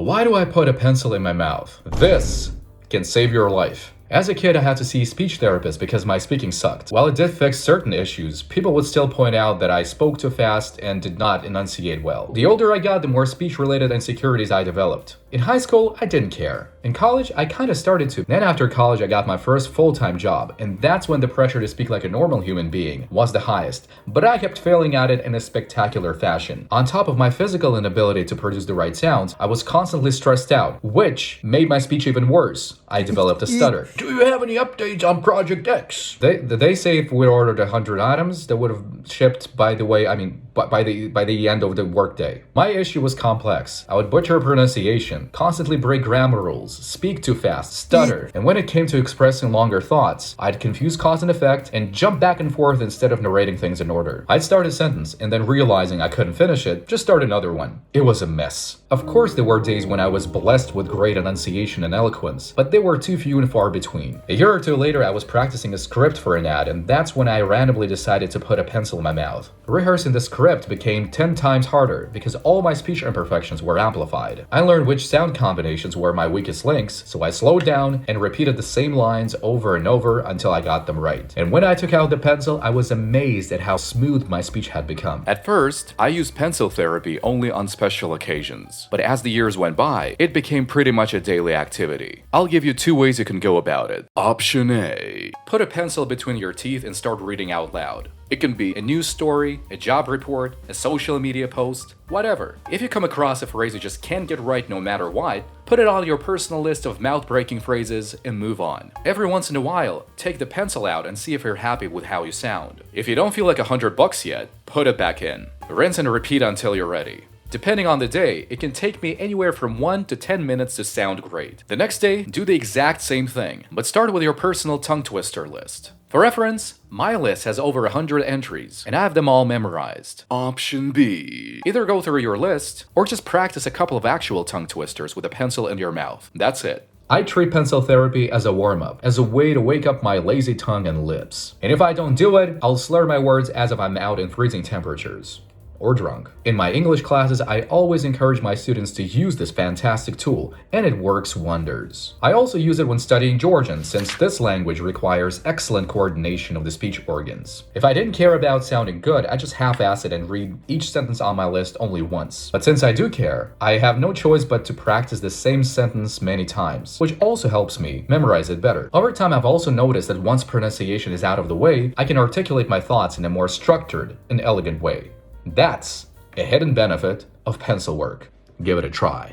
Why do I put a pencil in my mouth? This can save your life. As a kid, I had to see speech therapists because my speaking sucked. While it did fix certain issues, people would still point out that I spoke too fast and did not enunciate well. The older I got, the more speech-related insecurities I developed. In high school, I didn't care. In college, I kinda started to. Then after college, I got my first full-time job, and that's when the pressure to speak like a normal human being was the highest. But I kept failing at it in a spectacular fashion. On top of my physical inability to produce the right sounds, I was constantly stressed out, which made my speech even worse. I developed a stutter. Do you have any updates on Project X? They say if we ordered 100 items, that would have shipped by the end of the workday. My issue was complex. I would butcher pronunciation, constantly break grammar rules, speak too fast, stutter, and when it came to expressing longer thoughts, I'd confuse cause and effect and jump back and forth instead of narrating things in order. I'd start a sentence and then realizing I couldn't finish it, just start another one. It was a mess. Of course, there were days when I was blessed with great enunciation and eloquence, but they were too few and far between. A year or two later, I was practicing a script for an ad, and that's when I randomly decided to put a pencil in my mouth. Rehearsing the script became 10 times harder because all my speech imperfections were amplified. I learned which sound combinations were my weakest links, so I slowed down and repeated the same lines over and over until I got them right. And when I took out the pencil, I was amazed at how smooth my speech had become. At first, I used pencil therapy only on special occasions, but as the years went by, it became pretty much a daily activity. I'll give you 2 ways you can go about it. Option A. Put a pencil between your teeth and start reading out loud. It can be a news story, a job report, a social media post, whatever. If you come across a phrase you just can't get right no matter what, put it on your personal list of mouth-breaking phrases and move on. Every once in a while, take the pencil out and see if you're happy with how you sound. If you don't feel like $100 yet, put it back in. Rinse and repeat until you're ready. Depending on the day, it can take me anywhere from 1 to 10 minutes to sound great. The next day, do the exact same thing, but start with your personal tongue twister list. For reference, my list has over 100 entries, and I have them all memorized. Option B. Either go through your list, or just practice a couple of actual tongue twisters with a pencil in your mouth. That's it. I treat pencil therapy as a warm-up, as a way to wake up my lazy tongue and lips. And if I don't do it, I'll slur my words as if I'm out in freezing temperatures. Or drunk. In my English classes, I always encourage my students to use this fantastic tool, and it works wonders. I also use it when studying Georgian, since this language requires excellent coordination of the speech organs. If I didn't care about sounding good, I just half-ass it and read each sentence on my list only once. But since I do care, I have no choice but to practice the same sentence many times, which also helps me memorize it better. Over time, I've also noticed that once pronunciation is out of the way, I can articulate my thoughts in a more structured and elegant way. That's a hidden benefit of pencil work. Give it a try.